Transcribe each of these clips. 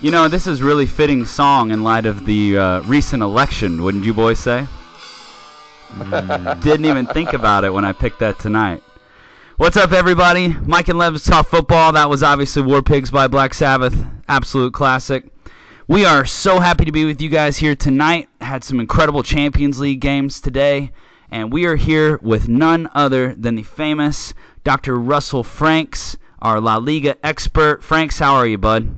This is really fitting song in light of the recent election, wouldn't you boys say? Didn't even think about it when I picked that tonight. What's up, everybody? Mike and Lev's Talk Football. That was obviously War Pigs by Black Sabbath. Absolute classic. We are so happy to be with you guys here tonight. Had some incredible Champions League games today. And we are here with none other than the famous Dr. Russell Franks, our La Liga expert. Franks, how are you, bud?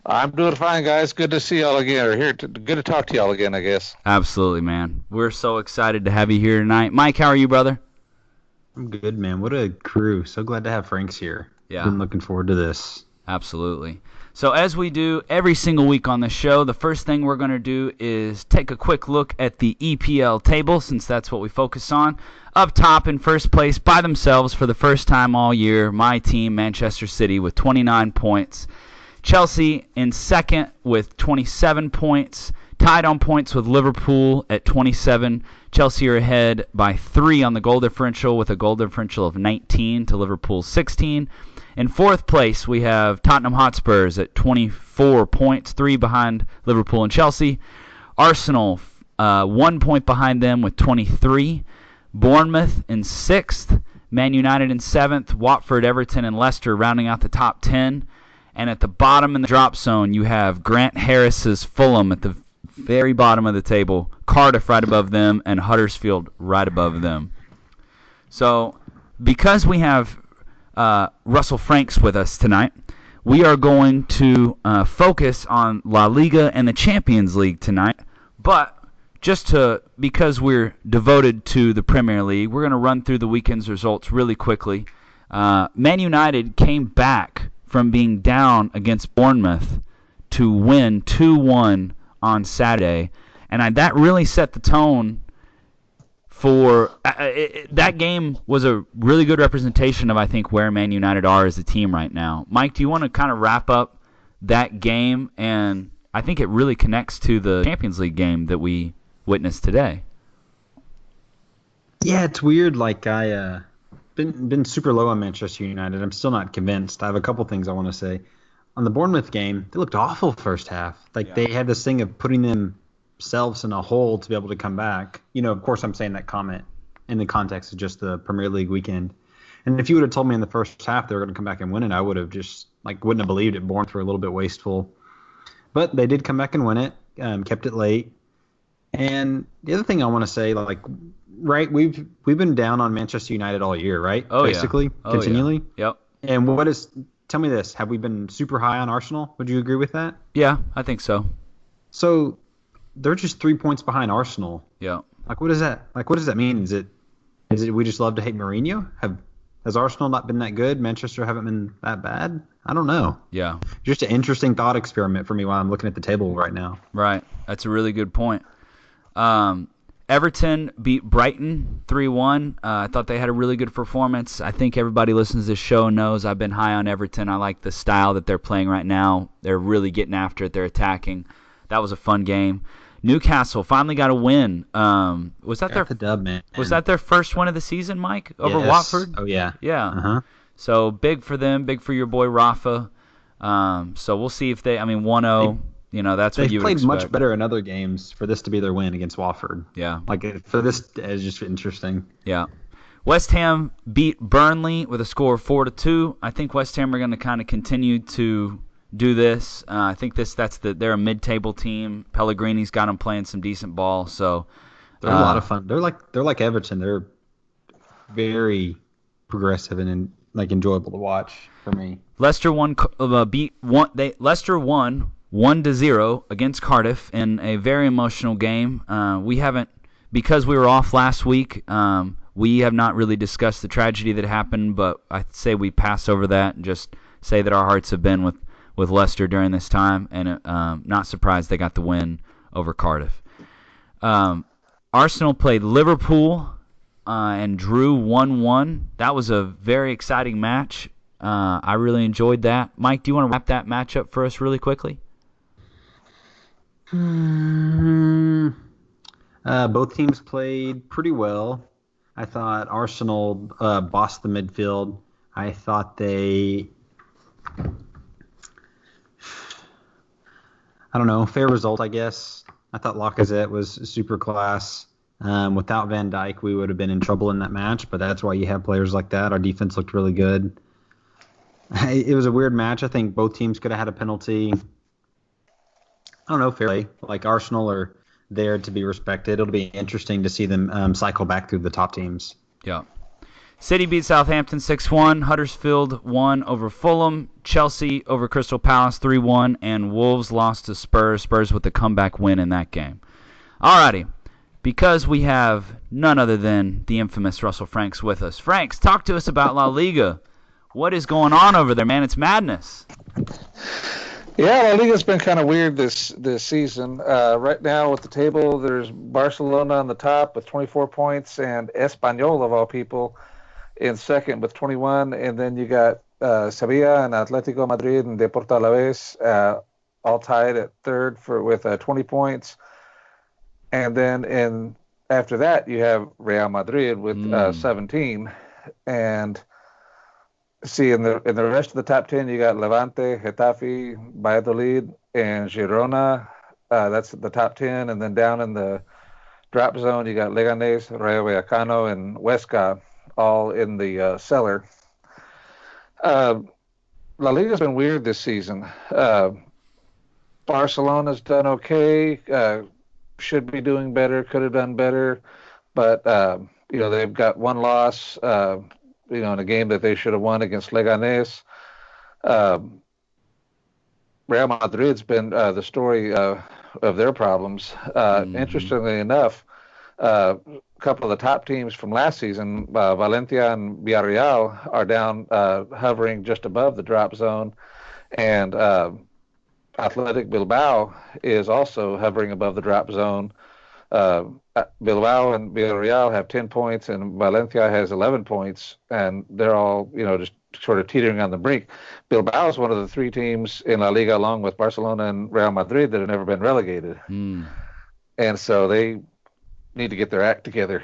I'm doing fine, guys. Good to see y'all again. Good to talk to y'all again, I guess. Absolutely, man. We're so excited to have you here tonight. Mike, how are you, brother? I'm good, man. What a crew. So glad to have Franks here. Yeah. Been looking forward to this. Absolutely. So as we do every single week on the show, the first thing we're going to do is take a quick look at the EPL table, since that's what we focus on. Up top in first place by themselves for the first time all year, my team, Manchester City, with 29 points. Chelsea in second with 27 points, tied on points with Liverpool at 27. Chelsea are ahead by 3 on the goal differential with a goal differential of 19 to Liverpool's 16. In fourth place, we have Tottenham Hotspurs at 24 points, 3 behind Liverpool and Chelsea. Arsenal, 1 point behind them with 23. Bournemouth in sixth. Man United in seventh. Watford, Everton, and Leicester rounding out the top 10. And at the bottom in the drop zone, you have Grant Harris's Fulham at the very bottom of the table, Cardiff right above them, and Huddersfield right above them. So because we have Russell Franks with us tonight, we are going to focus on La Liga and the Champions League tonight. But because we're devoted to the Premier League, we're going to run through the weekend's results really quickly. Man United came back from being down against Bournemouth to win 2-1 on Saturday. And that really set the tone for that game. Was a really good representation of, I think, where Man United are as a team right now. Mike, do you want to kind of wrap up that game? And I think it really connects to the Champions League game that we witnessed today. Yeah, it's weird. Like, I been super low on Manchester United. I'm still not convinced. I have a couple things I want to say. On the Bournemouth game, they looked awful first half. They had this thing of putting themselves in a hole to be able to come back. Of course, I'm saying that comment in the context of just the Premier League weekend. And if you would have told me in the first half they were going to come back and win it, I would have just wouldn't have believed it. Bournemouth were a little bit wasteful. But they did come back and win it, kept it late. And the other thing I want to say, right, we've been down on Manchester United all year, right? Oh, basically, yeah. Continually. Yeah. Yep. And tell me this, have we been super high on Arsenal? Would you agree with that? Yeah, I think so. So they're just 3 points behind Arsenal. Yeah. What does that mean? Is it we just love to hate Mourinho? Has Arsenal not been that good? Manchester haven't been that bad? I don't know. Yeah. Just an interesting thought experiment for me while I'm looking at the table right now. Right. That's a really good point. Everton beat Brighton 3-1. I thought they had a really good performance. I think everybody listens to this show knows I've been high on Everton. I like the style that they're playing right now. They're really getting after it. They're attacking. That was a fun game. Newcastle finally got a win. Was that the dub, man? Was that their first win of the season, Mike, over Yes. Watford? Oh yeah. Yeah. Uh-huh. So big for them, big for your boy Rafa. So we'll see if 1-0. That's what you would expect. They've played much better in other games for this to be their win against Watford. Yeah. For this, it's just interesting. Yeah. West Ham beat Burnley with a score of 4-2. I think West Ham are going to kind of continue to do this. I think they're a mid-table team. Pellegrini's got them playing some decent ball, so they're a lot of fun. They're like Everton. They're very progressive and enjoyable to watch for me. Leicester won 1-0 against Cardiff in a very emotional game. Because we were off last week, we have not really discussed the tragedy that happened, but I'd say we pass over that and just say that our hearts have been with Leicester during this time, and not surprised they got the win over Cardiff. Arsenal played Liverpool and drew 1-1. That was a very exciting match. I really enjoyed that. Mike, do you want to wrap that match up for us really quickly? Both teams played pretty well. I thought Arsenal bossed the midfield. I thought they I don't know, fair result, I guess. I thought Lacazette was super class. Without Van Dijk, we would have been in trouble in that match, but that's why you have players like that. Our defense looked really good. It was a weird match. I think both teams could have had a penalty. I don't know, fair play. Like Arsenal are there to be respected. It'll be interesting to see them cycle back through the top teams. Yeah. City beat Southampton 6-1. Huddersfield won over Fulham. Chelsea over Crystal Palace 3-1. And Wolves lost to Spurs. Spurs with the comeback win in that game. Alrighty. Because we have none other than the infamous Russell Franks with us. Franks, talk to us about La Liga. What is going on over there, man? It's madness. Yeah, La Liga's been kind of weird this season. Right now with the table, there's Barcelona on the top with 24 points and Espanyol, of all people, in second with 21. And then you got Sevilla and Atletico Madrid and Deportivo Alavés all tied at third with 20 points. And then after that, you have Real Madrid with 17. And see, in the rest of the top 10, you got Levante, Getafe, Valladolid, and Girona. That's the top 10. And then down in the drop zone, you got Leganés, Rayo Vallecano, and Huesca, all in the cellar. La Liga's been weird this season. Barcelona's done okay. Should be doing better. Could have done better. But, they've got one loss, in a game that they should have won against Leganés. Real Madrid's been the story of their problems. Interestingly enough, a couple of the top teams from last season, Valencia and Villarreal, are down hovering just above the drop zone. And Athletic Bilbao is also hovering above the drop zone. Bilbao and Villarreal have 10 points, and Valencia has 11 points, and they're all, just sort of teetering on the brink. Bilbao is one of the three teams in La Liga, along with Barcelona and Real Madrid, that have never been relegated. And so they need to get their act together.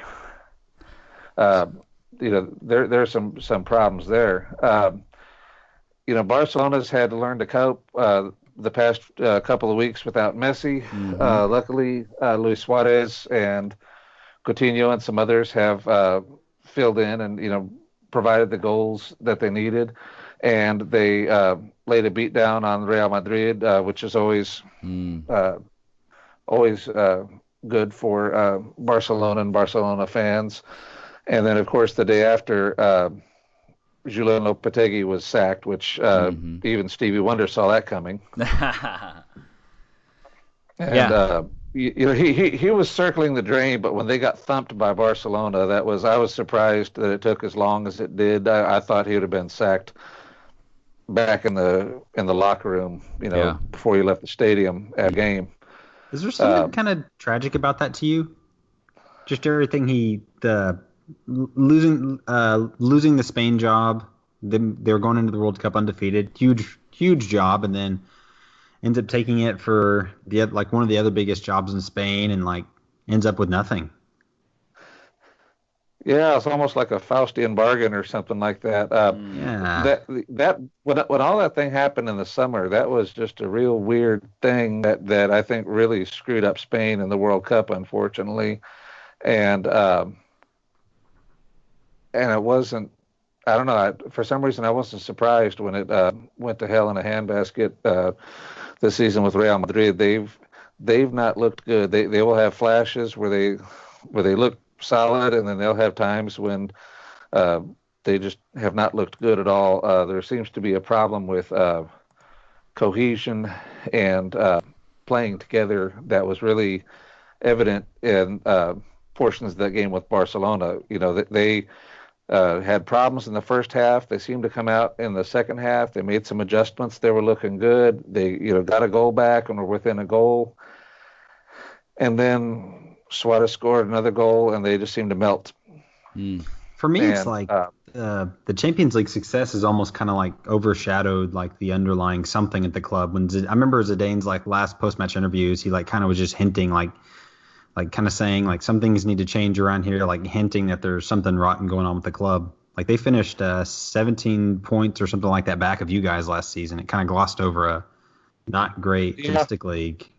There's some problems there. Barcelona's had to learn to cope the past couple of weeks without Messi. Luckily, Luis Suarez and Coutinho and some others have filled in and provided the goals that they needed, and they laid a beat down on Real Madrid, which is always good for Barcelona and Barcelona fans. And then, of course, the day after, Julian Lopetegui was sacked, which even Stevie Wonder saw that coming. And he was circling the drain, but when they got thumped by Barcelona, I was surprised that it took as long as it did. I thought he would have been sacked back in the locker room, before he left the stadium at a game. Is there something kind of tragic about that to you? Just everything losing the Spain job. They were going into the World Cup undefeated, huge job, and then ends up taking it for one of the other biggest jobs in Spain, and ends up with nothing. Yeah, it's almost like a Faustian bargain or something like that. That when all that thing happened in the summer, that was just a real weird thing that I think really screwed up Spain in the World Cup, unfortunately, and it wasn't. I don't know. For some reason, I wasn't surprised when it went to hell in a handbasket this season with Real Madrid. They've not looked good. They will have flashes where they look solid, and then they'll have times when they just have not looked good at all. There seems to be a problem with cohesion and playing together that was really evident in portions of that game with Barcelona. They had problems in the first half. They seemed to come out in the second half. They made some adjustments. They were looking good. They got a goal back and were within a goal. And then Suarez scored another goal, and they just seemed to melt. For me, it's like the Champions League success is almost kind of overshadowed the underlying something at the club. I remember Zidane's last post-match interviews, he kind of was just hinting kind of saying some things need to change around here, hinting that there's something rotten going on with the club. They finished 17 points or something like that back of you guys last season. It kind of glossed over not great Yeah. domestic league.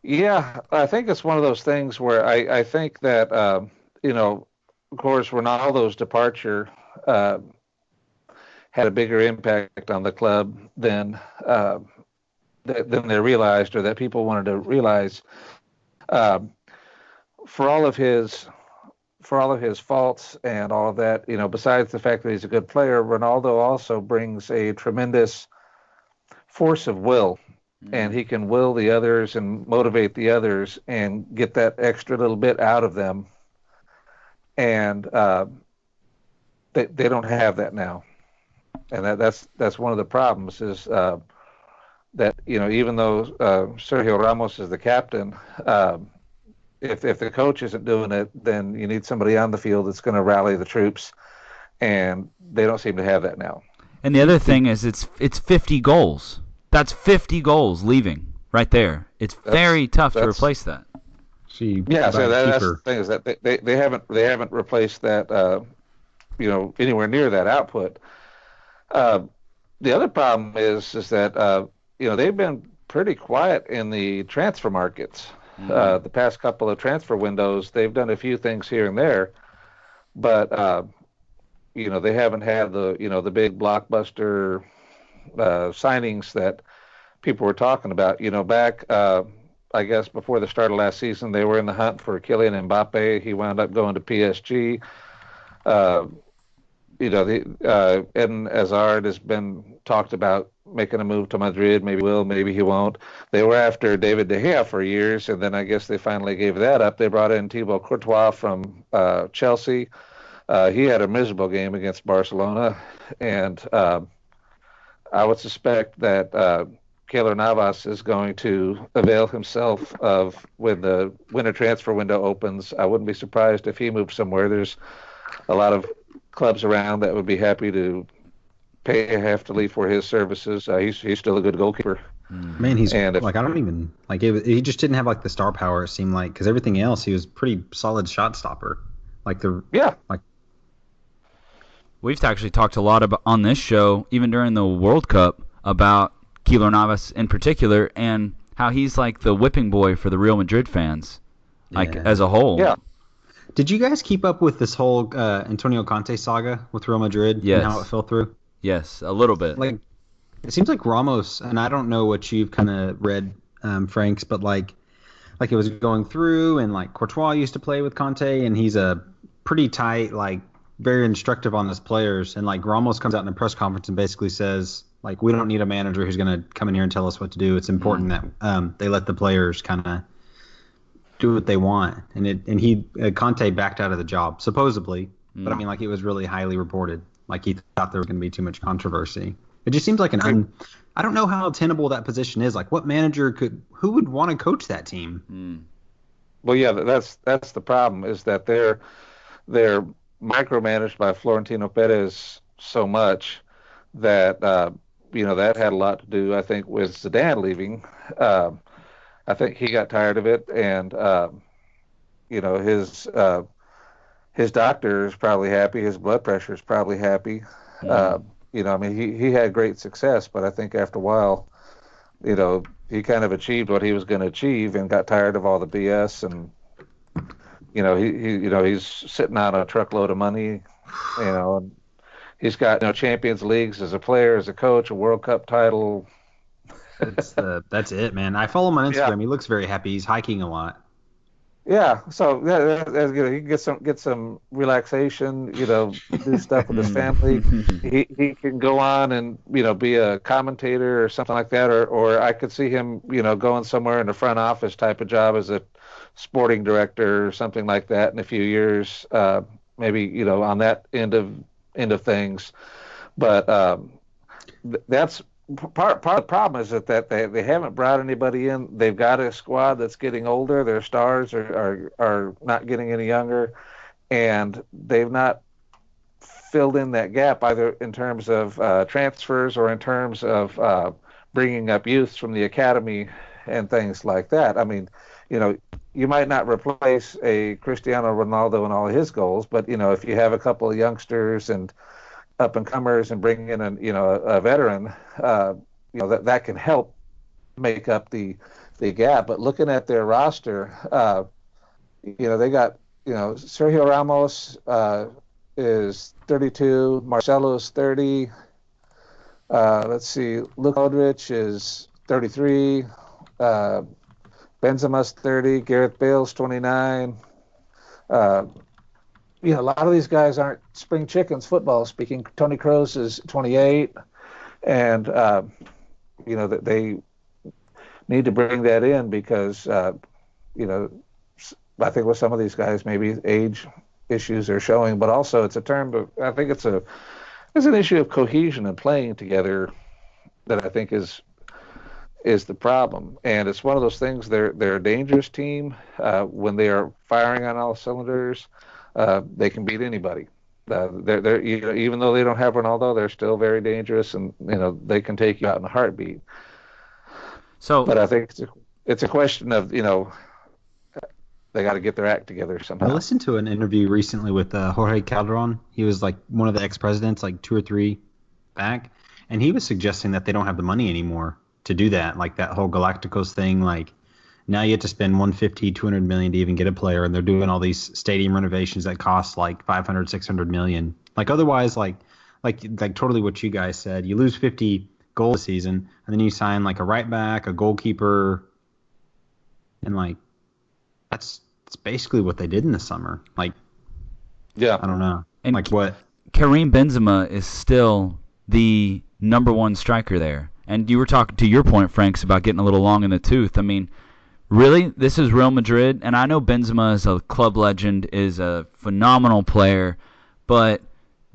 Yeah, I think it's one of those things where I think that, of course, Ronaldo's departure had a bigger impact on the club than they realized, or that people wanted to realize. Um, for all of his faults and all of that, besides the fact that he's a good player, Ronaldo also brings a tremendous force of will, and he can will the others and motivate the others and get that extra little bit out of them. And they don't have that now, and that's one of the problems is that even though Sergio Ramos is the captain. If the coach isn't doing it, then you need somebody on the field that's going to rally the troops, and they don't seem to have that now. And the other thing is it's 50 goals. That's 50 goals leaving right there. It's very tough to replace that. Yeah, so that's the thing is that they haven't replaced that anywhere near that output. The other problem is that they've been pretty quiet in the transfer markets. The past couple of transfer windows, they've done a few things here and there, but they haven't had the big blockbuster signings that people were talking about. Back I guess before the start of last season, they were in the hunt for Kylian Mbappe. He wound up going to PSG. Eden Hazard has been talked about making a move to Madrid. Maybe he will, maybe he won't. They were after David De Gea for years, and then I guess they finally gave that up. They brought in Thibaut Courtois from Chelsea. He had a miserable game against Barcelona, and I would suspect that Keylor Navas is going to avail himself of when the winter transfer window opens. I wouldn't be surprised if he moved somewhere. There's a lot of clubs around that would be happy to pay heftily for his services. He's still a good goalkeeper. Man, he's I don't even he just didn't have the star power. It seemed like because everything else he was pretty solid shot stopper. We've actually talked a lot about on this show, even during the World Cup, about Keylor Navas in particular and how he's like the whipping boy for the Real Madrid fans, as a whole. Yeah. Did you guys keep up with this whole Antonio Conte saga with Real Madrid and how it fell through? Yes, a little bit. It seems like Ramos, and I don't know what you've kind of read, Franks, but it was going through, and Courtois used to play with Conte, and he's a pretty tight, very instructive on his players, and Ramos comes out in a press conference and basically says, we don't need a manager who's going to come in here and tell us what to do. It's important that they let the players kind of do what they want, and Conte backed out of the job supposedly, but I mean it was really highly reported. He thought there was going to be too much controversy. It just seems like I don't know how tenable that position is. What manager who would want to coach that team? Well, yeah, that's the problem is that they're micromanaged by Florentino Perez so much that that had a lot to do, I think, with Zidane leaving. I think he got tired of it, and his doctor is probably happy. His blood pressure is probably happy. He had great success, but I think after a while, he kind of achieved what he was going to achieve and got tired of all the BS. And he's sitting on a truckload of money. And he's got Champions Leagues as a player, as a coach, a World Cup title. That's it, man. I follow him on Instagram. Yeah. He looks very happy. He's hiking a lot. Yeah, so he can get some relaxation, do stuff with his family. He can go on and be a commentator or something like that, or I could see him going somewhere in the front office type of job as a sporting director or something like that in a few years, maybe on that end of things. But that's. Part of the problem is that they haven't brought anybody in. They've got a squad that's getting older. Their stars are not getting any younger, and they've not filled in that gap either in terms of transfers or in terms of bringing up youths from the academy and things like that. I mean, you might not replace a Cristiano Ronaldo and all of his goals, but if you have a couple of youngsters and up and comers and bring in a veteran, that can help make up the gap. But looking at their roster, they got Sergio Ramos is 32, Marcelo's 30. Let's see, Luka Modric is 33. Benzema's 30. Gareth Bale's 29. A lot of these guys aren't spring chickens, football speaking. Toni Kroos is 28, and they need to bring that in because I think with some of these guys maybe age issues are showing, but also it's I think it's an issue of cohesion and playing together that I think is the problem. And it's one of those things. They're a dangerous team when they are firing on all cylinders. They can beat anybody. They're even though they don't have Ronaldo, they're still very dangerous, and they can take you out in a heartbeat. But I think it's a question of they got to get their act together somehow. I listened to an interview recently with Jorge Calderon. He was like one of the ex-presidents, like 2 or 3 back, and he was suggesting that they don't have the money anymore to do that, like that whole Galacticos thing. Like now you have to spend 150, 200 million to even get a player, and they're doing all these stadium renovations that cost like 500, 600 million. Like otherwise, like totally what you guys said, you lose 50 goals a season, and then you sign like a right back, a goalkeeper, and like that's basically what they did in the summer. Like, yeah, I don't know. And like what? Karim Benzema is still the number one striker there. And you were talking to your point, Franks, about getting a little long in the tooth. I mean, really, this is Real Madrid, and I know Benzema is a club legend, is a phenomenal player, but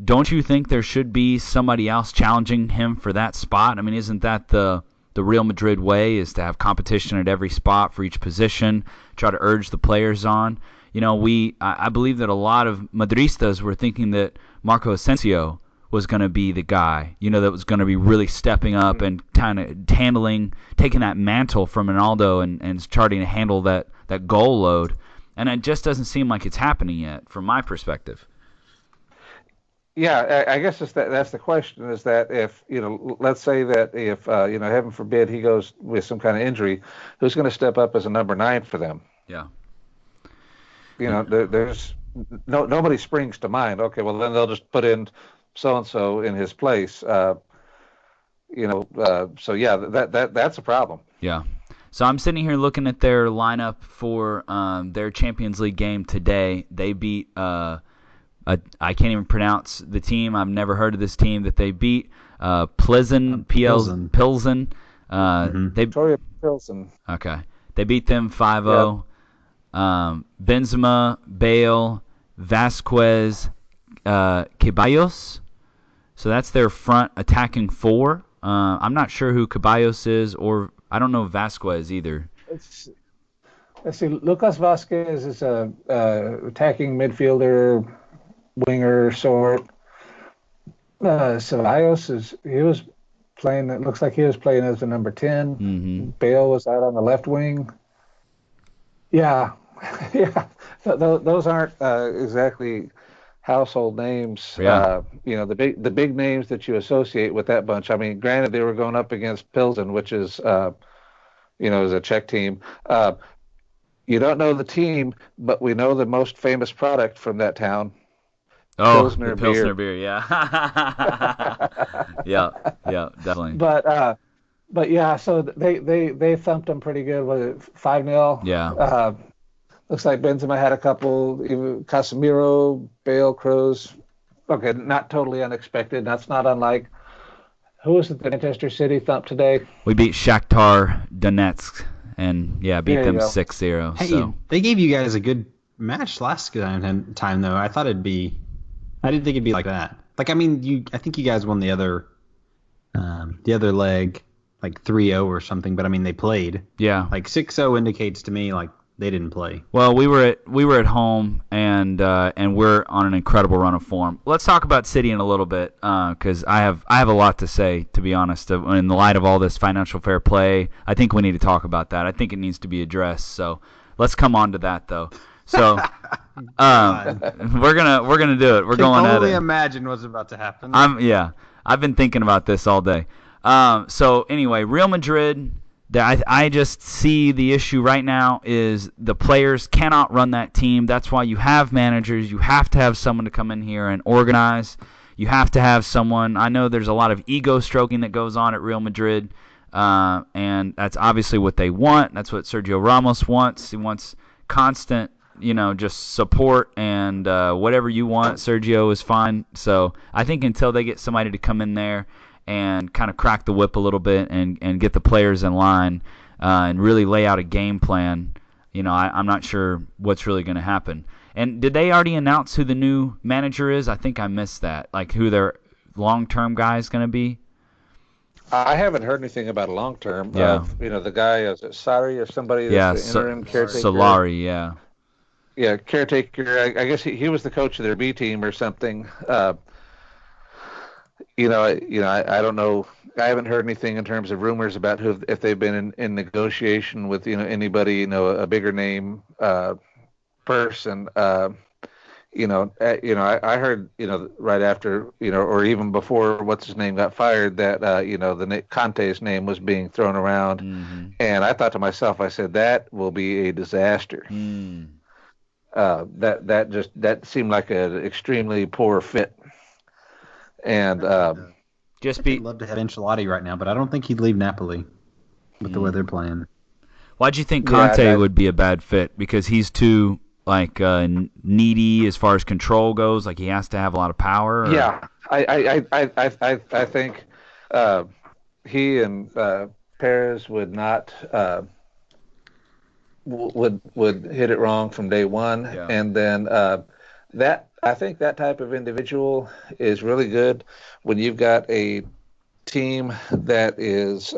don't you think there should be somebody else challenging him for that spot? I mean, isn't that the Real Madrid way, is to have competition at every spot for each position, try to urge the players on? I believe that a lot of Madristas were thinking that Marco Asensio was going to be the guy, that was going to be really stepping up and kind of taking that mantle from Ronaldo and starting to handle that goal load. And it just doesn't seem like it's happening yet, from my perspective. Yeah, I guess that's the question, is that if, let's say that if, heaven forbid, he goes with some kind of injury, who's going to step up as a number 9 for them? Yeah. There's nobody springs to mind. Okay, well, then they'll just put in so-and-so in his place. So, yeah, that's a problem. Yeah. So I'm sitting here looking at their lineup for their Champions League game today. They beat I can't even pronounce the team. I've never heard of this team that they beat. Pilsen. Victoria Pilsen. Okay. They beat them 5-0. Yep. Benzema, Bale, Vasquez, Ceballos. So that's their front attacking 4. I'm not sure who Ceballos is, or I don't know Vasquez either. Let's see. Lucas Vasquez is a attacking midfielder, winger sort. Ceballos he was playing. It looks like he was playing as the number 10. Mm-hmm. Bale was out on the left wing. Yeah, yeah. Those aren't exactly household names. Yeah. The big names that you associate with that bunch. I mean, granted, they were going up against Pilsen, which is is a Czech team. You don't know the team, but we know the most famous product from that town. Oh, the Pilsner beer, yeah. yeah, definitely. But yeah, so they thumped them pretty good. Was it 5-0? Yeah. Looks like Benzema had a couple. Even Casemiro, Bale, Kroos. Okay, not totally unexpected. That's not unlike. Who was it that Manchester City thumped today? We beat Shakhtar Donetsk, and beat them 6-0. Hey, so they gave you guys a good match last time though. I didn't think it'd be like that. Like, I mean, I think you guys won the other leg like 3-0 or something, but I mean they played. Yeah. Like 6-0 indicates to me like they didn't play. Well, we were at home, and we're on an incredible run of form. Let's talk about City in a little bit, because I have a lot to say, to be honest. In the light of all this financial fair play, I think we need to talk about that. I think it needs to be addressed. So let's come on to that though. So we're gonna do it. We're going at it. Can only imagine what's about to happen. I've been thinking about this all day. So anyway, Real Madrid. I just see the issue right now is the players cannot run that team. That's why you have managers. You have to have someone to come in here and organize. You have to have someone. I know there's a lot of ego stroking that goes on at Real Madrid, and that's obviously what they want. That's what Sergio Ramos wants. He wants constant, just support, and whatever you want, Sergio is fine. So I think until they get somebody to come in there and kind of crack the whip a little bit and get the players in line and really lay out a game plan, I'm not sure what's really going to happen. And did they already announce who the new manager is? I think I missed that. Like who their long-term guy is going to be? I haven't heard anything about a long-term. Yeah. The guy, is it Sari or somebody that's the interim caretaker? Solari, yeah. Yeah, caretaker. I guess he was the coach of their B team or something. I don't know. I haven't heard anything in terms of rumors about if they've been in negotiation with anybody, a bigger name person. I heard right after or even before what's his name got fired that Conte's name was being thrown around, and I thought to myself, I said that will be a disaster. That seemed like an extremely poor fit. And I'd love to have Ancelotti right now, but I don't think he'd leave Napoli with the way they're playing. Why'd you think Conte would be a bad fit? Because he's too needy as far as control goes. Like he has to have a lot of power. Or? Yeah, I think he and Perez would not would hit it wrong from day one, and then I think that type of individual is really good when you've got a team that is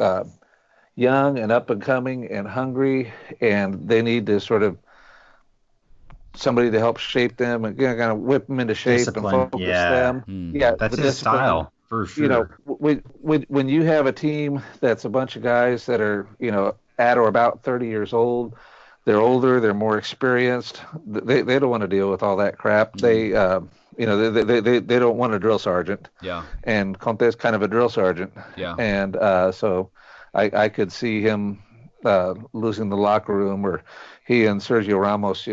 young and up and coming and hungry, and they need to sort of somebody to help shape them and kind of whip them into shape and focus them. Yeah, that's his style for sure. When you have a team that's a bunch of guys that are at or about 30 years old. They're older. They're more experienced. They don't want to deal with all that crap. They they don't want a drill sergeant. Yeah. And Conte's kind of a drill sergeant. Yeah. And so I could see him losing the locker room, or he and Sergio Ramos,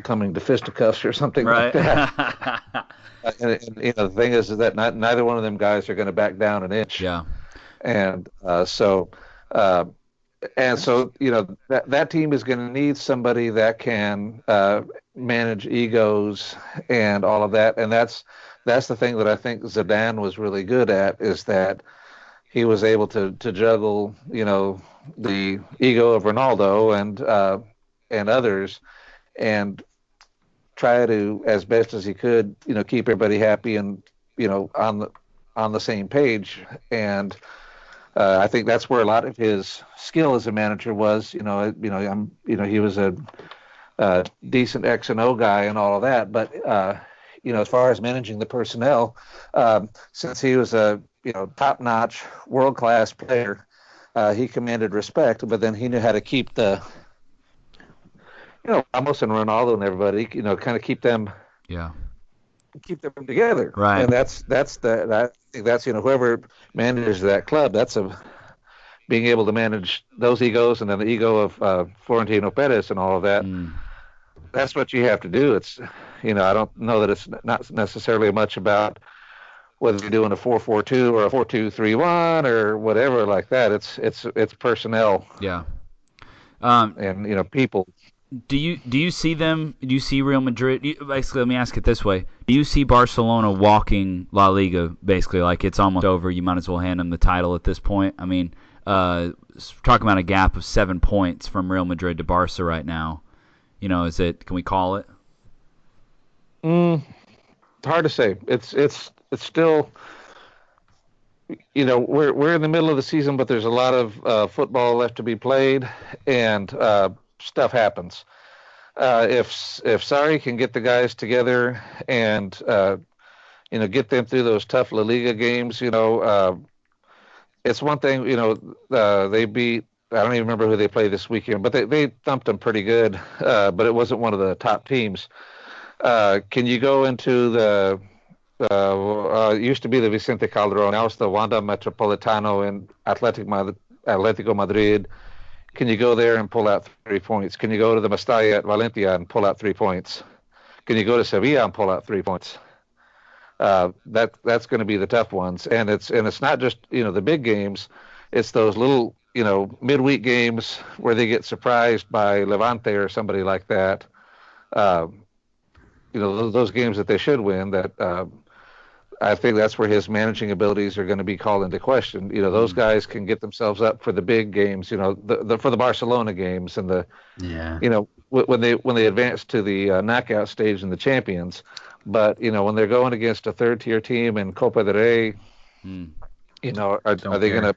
coming to fisticuffs or something like that. And the thing is that neither one of them guys are going to back down an inch. Yeah. And so that team is going to need somebody that can manage egos and all of that, and that's the thing that I think Zidane was really good at, is that he was able to juggle the ego of Ronaldo and others, and try to, as best as he could, keep everybody happy and on the same page. And I think that's where a lot of his skill as a manager was. He was a decent X and O guy and all of that. But as far as managing the personnel, since he was a top-notch, world-class player, he commanded respect. But then he knew how to keep the Ramos and Ronaldo and everybody, kind of keep them. Yeah. Keep them together, right? And I think that's whoever manages that club, that's being able to manage those egos, and then the ego of Florentino Perez and all of that. That's what you have to do. It's I don't know that it's not necessarily much about whether you're doing a 4-4-2 or a 4-2-3-1 or whatever like that. It's personnel. Yeah. And people. Do you see them? Do you see Real Madrid? Basically, let me ask it this way: do you see Barcelona walking La Liga? Basically, like it's almost over. You might as well hand them the title at this point. I mean, talking about a gap of 7 points from Real Madrid to Barca right now. Is it? Can we call it? It's hard to say. It's still. We're in the middle of the season, but there's a lot of football left to be played, and stuff happens. If Sarri can get the guys together and get them through those tough La Liga games, it's one thing. They beat. I don't even remember who they played this weekend, but they thumped them pretty good. But it wasn't one of the top teams. Can you go into the It used to be the Vicente Calderon. Now it's the Wanda Metropolitano in Atletico Madrid. Can you go there and pull out 3 points? Can you go to the Mestalla at Valencia and pull out 3 points? Can you go to Sevilla and pull out 3 points? That's going to be the tough ones, and it's not just the big games. It's those little midweek games where they get surprised by Levante or somebody like that. Uh, those games that they should win. That I think that's where his managing abilities are going to be called into question. Those guys can get themselves up for the big games. For the Barcelona games and the Yeah. When they advance to the knockout stage in the Champions. But when they're going against a third tier team in Copa del Rey, are they going to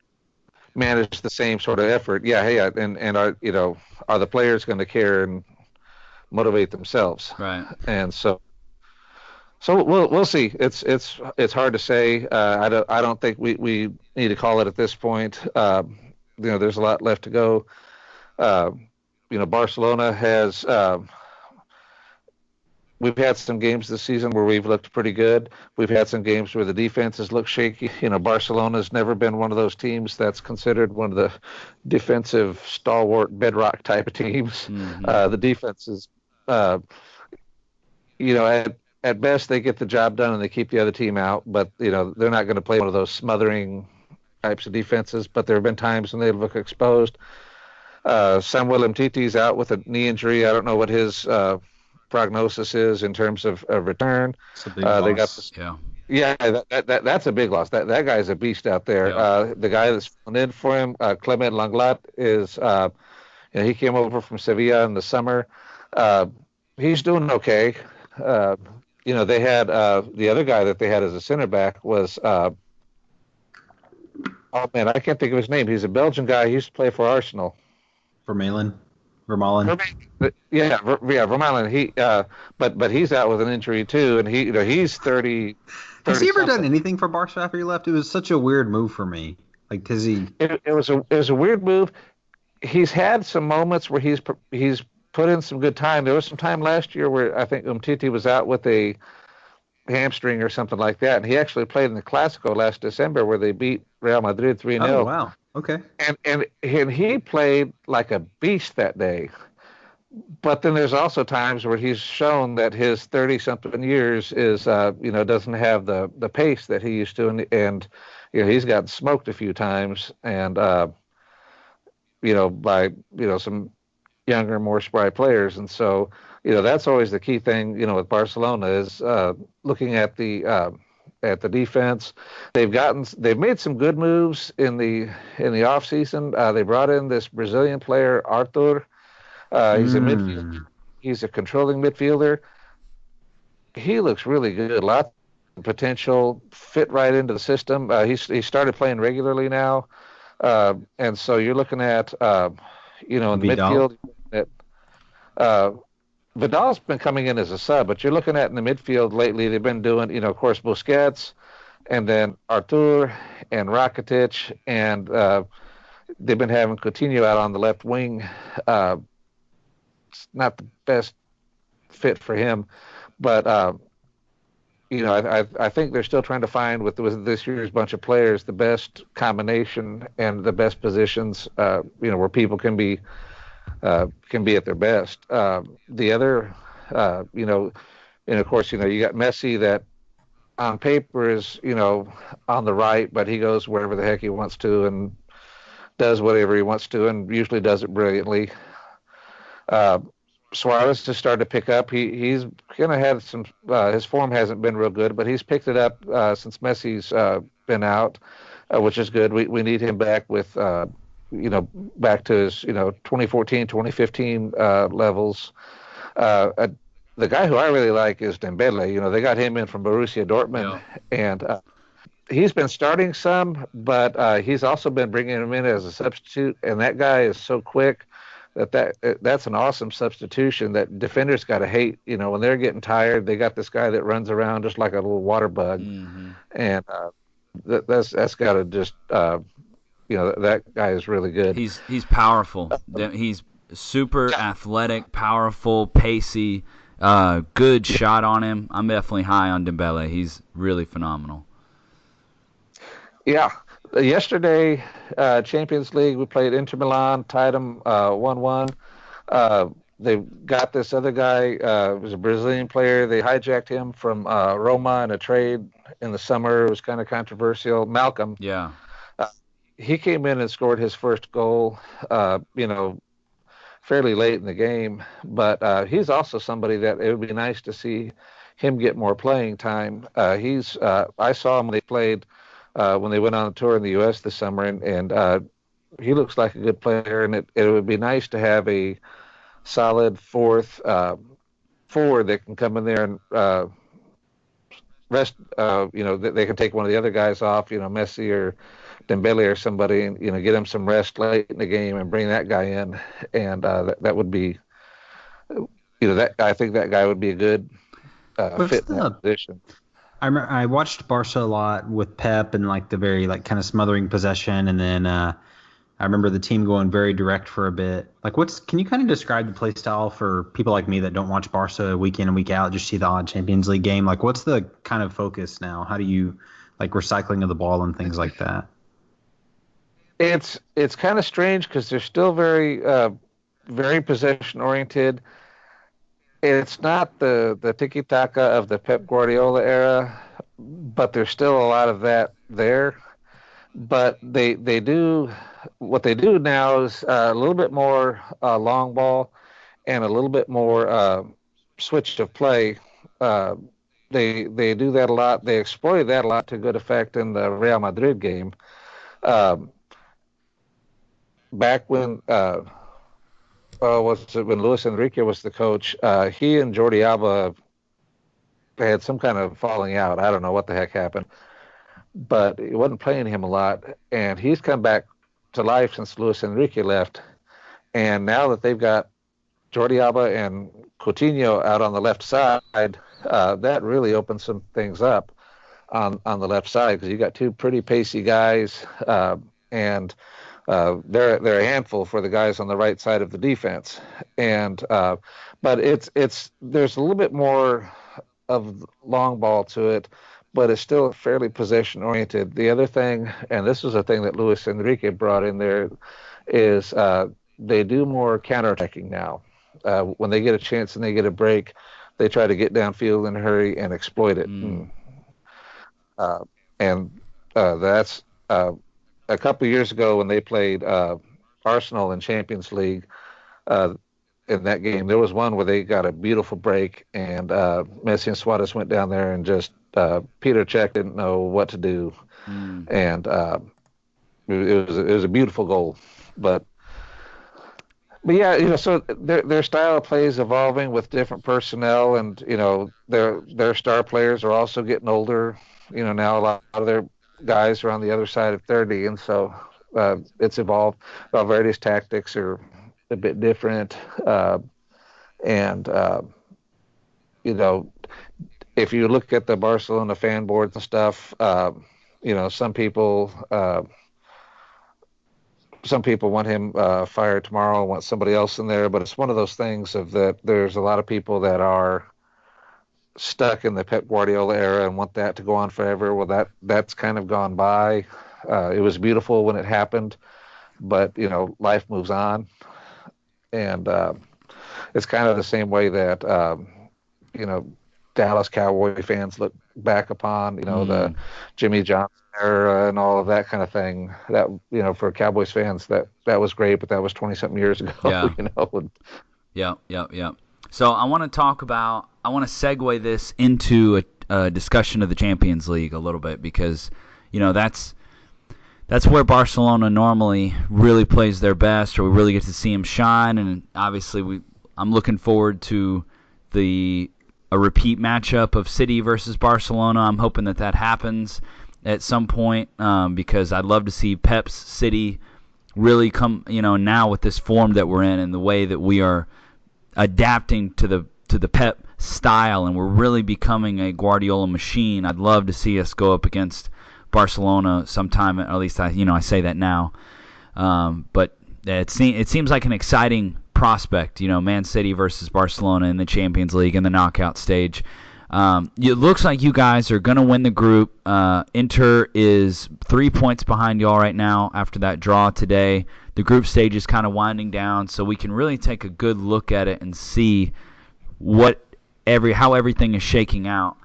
manage the same sort of effort? Yeah, hey, and are the players going to care and motivate themselves? Right. And so we'll see. It's hard to say. I don't think we need to call it at this point. There's a lot left to go. Barcelona has. We've had some games this season where we've looked pretty good. We've had some games where the defense has looked shaky. Barcelona's never been one of those teams that's considered one of the defensive stalwart bedrock type of teams. Mm-hmm. The defense is, at best they get the job done and they keep the other team out, but they're not going to play one of those smothering types of defenses. But there have been times when they look exposed. Samuel Umtiti's out with a knee injury. I don't know what his prognosis is in terms of return. They got this, that's a big loss. That guy's a beast out there. Yeah. The guy that's filling in for him, Clement Langlat, is he came over from Sevilla in the summer. He's doing okay. They had the other guy that they had as a center back was I can't think of his name. He's a Belgian guy. He used to play for Arsenal. Vermaelen. Yeah, Vermaelen. He, but he's out with an injury too, and he's 30. Has he ever done anything for Barca after he left? It was such a weird move for me. Like, has he? It was a weird move. He's had some moments where he's put in some good time. There was some time last year where I think Umtiti was out with a hamstring or something like that, and he actually played in the Clásico last December where they beat Real Madrid 3-0. Oh, wow. Okay. And he played like a beast that day. But then there's also times where he's shown that his 30-something years is, doesn't have the pace that he used to, and he's gotten smoked a few times, and by some younger, more spry players, and so that's always the key thing, with Barcelona is looking at the defense. They've made some good moves in the off season. They brought in this Brazilian player Arthur. He's a midfielder. He's a controlling midfielder. He looks really good. Lots of potential. Fit right into the system. He started playing regularly now, and so you're looking at in the midfield. Vidal's been coming in as a sub, but you're looking at in the midfield lately. They've been doing, of course, Busquets, and then Artur and Rakitic, and they've been having Coutinho out on the left wing. It's not the best fit for him, but I think they're still trying to find with this year's bunch of players the best combination and the best positions. Where people can be at their best. The other, and of course, you got Messi that on paper is, on the right, but he goes wherever the heck he wants to and does whatever he wants to and usually does it brilliantly. Suarez has started to pick up. He's going to have some, his form hasn't been real good, but he's picked it up since Messi's been out, which is good. We need him back with, back to his, 2014, 2015 levels. The guy who I really like is Dembele. They got him in from Borussia Dortmund, and he's been starting some, but he's also been bringing him in as a substitute, and that guy is so quick that's an awesome substitution that defenders got to hate. When they're getting tired, they got this guy that runs around just like a little water bug, and that's got to just that guy is really good. He's powerful. He's super athletic, powerful, pacey, Good shot on him. I'm definitely high on Dembele. He's really phenomenal. Yeah. Yesterday, Champions League, we played Inter Milan, tied them 1-1. Uh, they got this other guy, was a Brazilian player. They hijacked him from Roma in a trade in the summer. It was kind of controversial. Malcolm. Yeah. Uh, he came in and scored his first goal, fairly late in the game. But he's also somebody that it would be nice to see him get more playing time. I saw him when they played when they went on a tour in the U.S. this summer, and he looks like a good player. And it would be nice to have a solid fourth forward that can come in there and rest. They can take one of the other guys off. Messi or Dembele or somebody, and get him some rest late in the game and bring that guy in. And that would be, that I think that guy would be a good fit in that position. I watched Barca a lot with Pep and like the very like kind of smothering possession, and then I remember the team going very direct for a bit. Like, can you kind of describe the play style for people like me that don't watch Barca week in and week out, just see the odd Champions League game? Like, what's the kind of focus now? How do you like recycling of the ball and things like that? It's kind of strange because they're still very very possession oriented. It's not the tiki taka of the Pep Guardiola era, but there's still a lot of that there. But they do what they do now is a little bit more long ball and a little bit more switch of play. They do that a lot. They exploited that a lot to good effect in the Real Madrid game. Back when when Luis Enrique was the coach, he and Jordi Alba had some kind of falling out. I don't know what the heck happened, but he wasn't playing him a lot, and he's come back to life since Luis Enrique left. And now that they've got Jordi Alba and Coutinho out on the left side, that really opens some things up on the left side because you got two pretty pacey guys, and they're a handful for the guys on the right side of the defense. And but there's a little bit more of long ball to it, but it's still fairly possession oriented. The other thing, and this was a thing that Luis Enrique brought in there, is they do more counterattacking now. When they get a chance and they get a break, they try to get downfield in a hurry and exploit it. That's a couple of years ago when they played Arsenal in Champions League. In that game, there was one where they got a beautiful break, and Messi and Suarez went down there and just Peter Cech didn't know what to do, and it was a beautiful goal. But yeah, so their style of play is evolving with different personnel, and their star players are also getting older. Now a lot of their guys are on the other side of 30, and so it's evolved. Valverde's tactics are a bit different, and if you look at the Barcelona fan boards and stuff, some people want him fired tomorrow, want somebody else in there, but it's one of those things of that there's a lot of people that are stuck in the Pep Guardiola era and want that to go on forever. Well, that's kind of gone by. It was beautiful when it happened, but life moves on, and it's kind of the same way that Dallas Cowboy fans look back upon the Jimmy Johnson era and all of that kind of thing. That for Cowboys fans that was great, but that was 20-something years ago. Yeah. Yeah. So I want to segue this into a discussion of the Champions League a little bit, because that's where Barcelona normally really plays their best, or we really get to see them shine. And obviously I'm looking forward to a repeat matchup of City versus Barcelona. I'm hoping that happens at some point, because I'd love to see Pep's City really come, now with this form that we're in and the way that we are adapting to the Pep style, and we're really becoming a Guardiola machine. I'd love to see us go up against Barcelona sometime. At least I say that now. But it seems like an exciting prospect, Man City versus Barcelona in the Champions League in the knockout stage. It looks like you guys are going to win the group. Inter is 3 points behind y'all right now after that draw today. The group stage is kind of winding down, so we can really take a good look at it and see how everything is shaking out.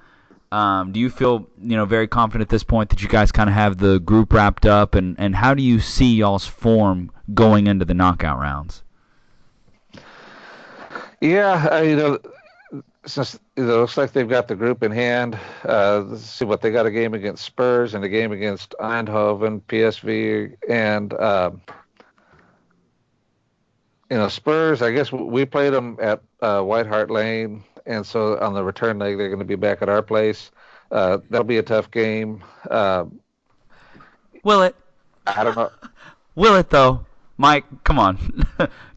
Do you feel very confident at this point that you guys kind of have the group wrapped up, and how do you see y'all's form going into the knockout rounds? Yeah, since it looks like they've got the group in hand. Let's see what they got: a game against Spurs and a game against Eindhoven, PSV, and Spurs. I guess we played them at White Hart Lane, and so on the return leg they're going to be back at our place. That'll be a tough game. Will it? I don't know. Will it though, Mike? Come on,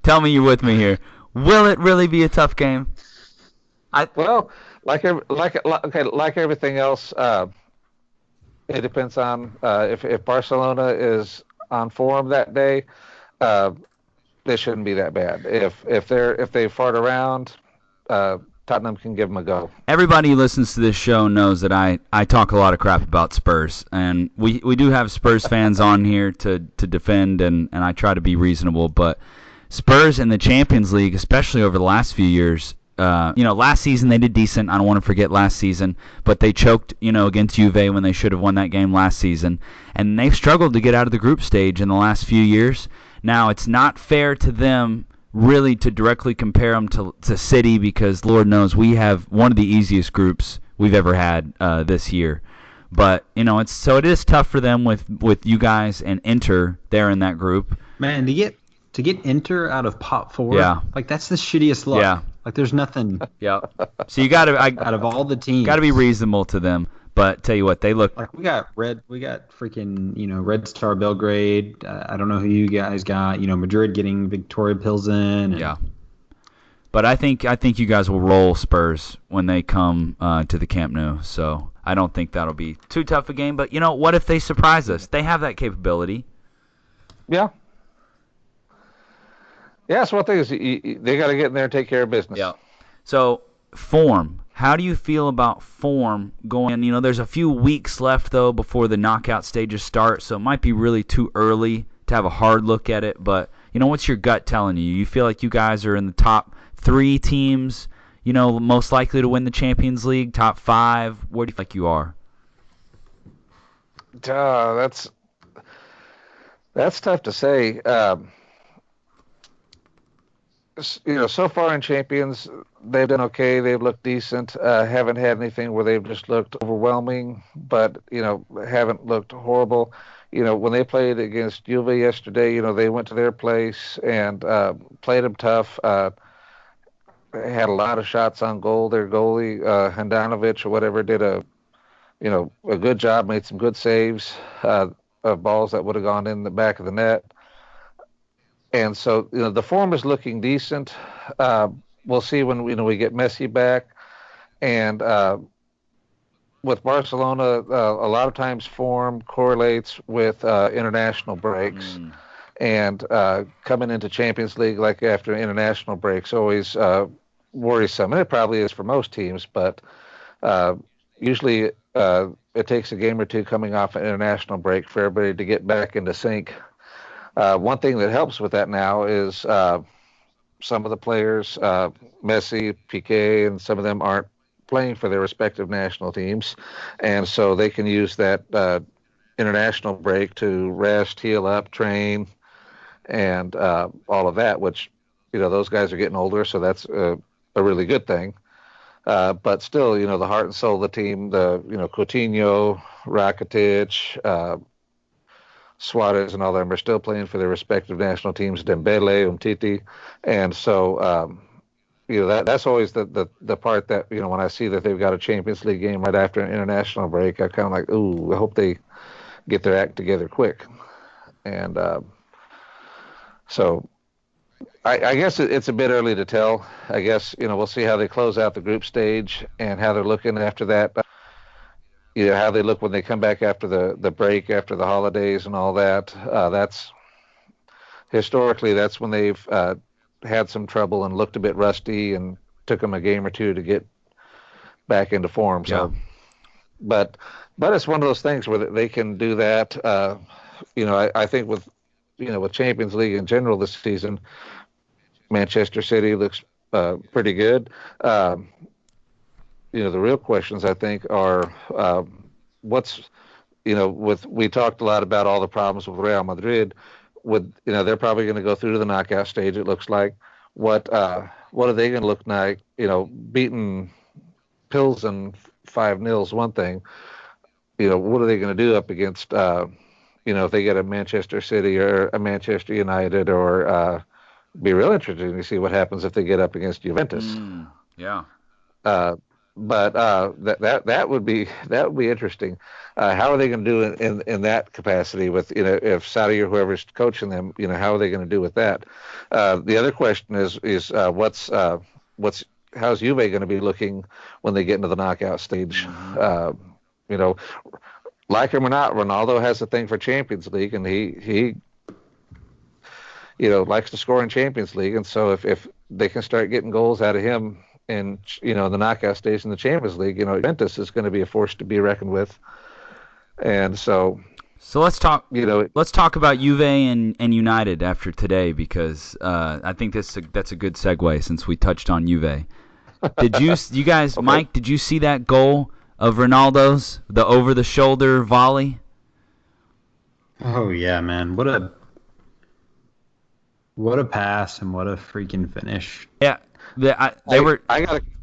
tell me you're with me here. Will it really be a tough game? Well, like everything else, it depends on if Barcelona is on form that day. They shouldn't be that bad. If they fart around, Tottenham can give them a go. Everybody who listens to this show knows that I talk a lot of crap about Spurs, and we do have Spurs fans on here to defend, and I try to be reasonable. But Spurs in the Champions League, especially over the last few years, last season they did decent. I don't want to forget last season, but they choked, against Juve when they should have won that game last season, and they've struggled to get out of the group stage in the last few years. Now, it's not fair to them really to directly compare them to City, because Lord knows we have one of the easiest groups we've ever had this year. But it is tough for them with you guys and Inter there in that group. Man, to get Inter out of pot 4, yeah, that's the shittiest luck. Yeah, there's nothing. Yeah, so you got to out of all the teams, got to be reasonable to them. But tell you what, they look like we got freaking Red Star Belgrade. I don't know who you guys got. Madrid getting Victoria Pilsen. Yeah, but I think you guys will roll Spurs when they come to the Camp Nou. So I don't think that'll be too tough a game. But what if they surprise us? They have that capability. Yeah. Yeah. So one thing is they got to get in there and take care of business. Yeah. So form. How do you feel about form going? There's a few weeks left, though, before the knockout stages start, so it might be really too early to have a hard look at it. But, what's your gut telling you? You feel like you guys are in the top 3 teams, most likely to win the Champions League, top 5? Where do you think you are? That's tough to say. So far in Champions, they've done okay. They've looked decent. Haven't had anything where they've just looked overwhelming, but haven't looked horrible. When they played against Juve yesterday, they went to their place and played them tough. Had a lot of shots on goal. Their goalie Handanovic or whatever did a good job. Made some good saves of balls that would have gone in the back of the net. And so, the form is looking decent. We'll see when we get Messi back. And with Barcelona, a lot of times form correlates with international breaks. And coming into Champions League, like after international breaks, always worrisome. And it probably is for most teams, but usually it takes a game or two coming off an international break for everybody to get back into sync. One thing that helps with that now is some of the players, Messi, Piqué, and some of them aren't playing for their respective national teams, and so they can use that international break to rest, heal up, train, and all of that, which, those guys are getting older, so that's a really good thing. But still, the heart and soul of the team, Coutinho, Rakitic, Suarez and all them are still playing for their respective national teams, Dembele, Umtiti, and so that's always the part that when I see that they've got a Champions League game right after an international break, I kind of like, ooh, I hope they get their act together quick, and so I guess it's a bit early to tell. I guess we'll see how they close out the group stage and how they're looking after that. How they look when they come back after the break, after the holidays and all that. That's historically, that's when they've had some trouble and looked a bit rusty, and took them a game or two to get back into form. So, but it's one of those things where they can do that. I think with Champions League in general this season, Manchester City looks pretty good. The real questions I think are we talked a lot about all the problems with Real Madrid. They're probably going to go through to the knockout stage. It looks like. What are they going to look like? Beating Pilsen 5-0 is one thing. What are they going to do up against? If they get a Manchester City or a Manchester United, or be real interesting to see what happens if they get up against Juventus. Yeah. But that would be interesting. How are they going to do in that capacity with if Saudi or whoever's coaching them? How are they going to do with that? The other question is how's Juve going to be looking when they get into the knockout stage? Like him or not, Ronaldo has a thing for Champions League, and he likes to score in Champions League, and so if they can start getting goals out of him in the knockout stage in the Champions League, Juventus is going to be a force to be reckoned with. And so let's talk. Let's talk about Juve and United after today, because I think that's a good segue since we touched on Juve. Did you guys, okay. Mike? Did you see that goal of Ronaldo's, the over the shoulder volley? Oh yeah, man! What a pass and what a freaking finish! Yeah. I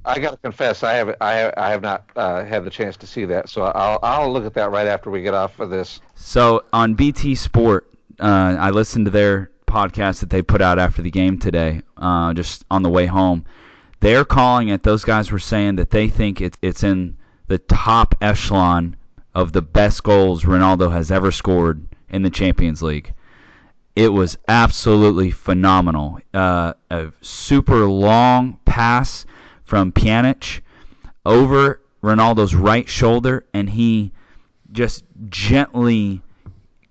gotta confess, I have not had the chance to see that, so I'll look at that right after we get off of this. So on BT Sport, I listened to their podcast that they put out after the game today, just on the way home. They're calling it. Those guys were saying that they think it's in the top echelon of the best goals Ronaldo has ever scored in the Champions League. It was absolutely phenomenal. A super long pass from Pjanic over Ronaldo's right shoulder, and he just gently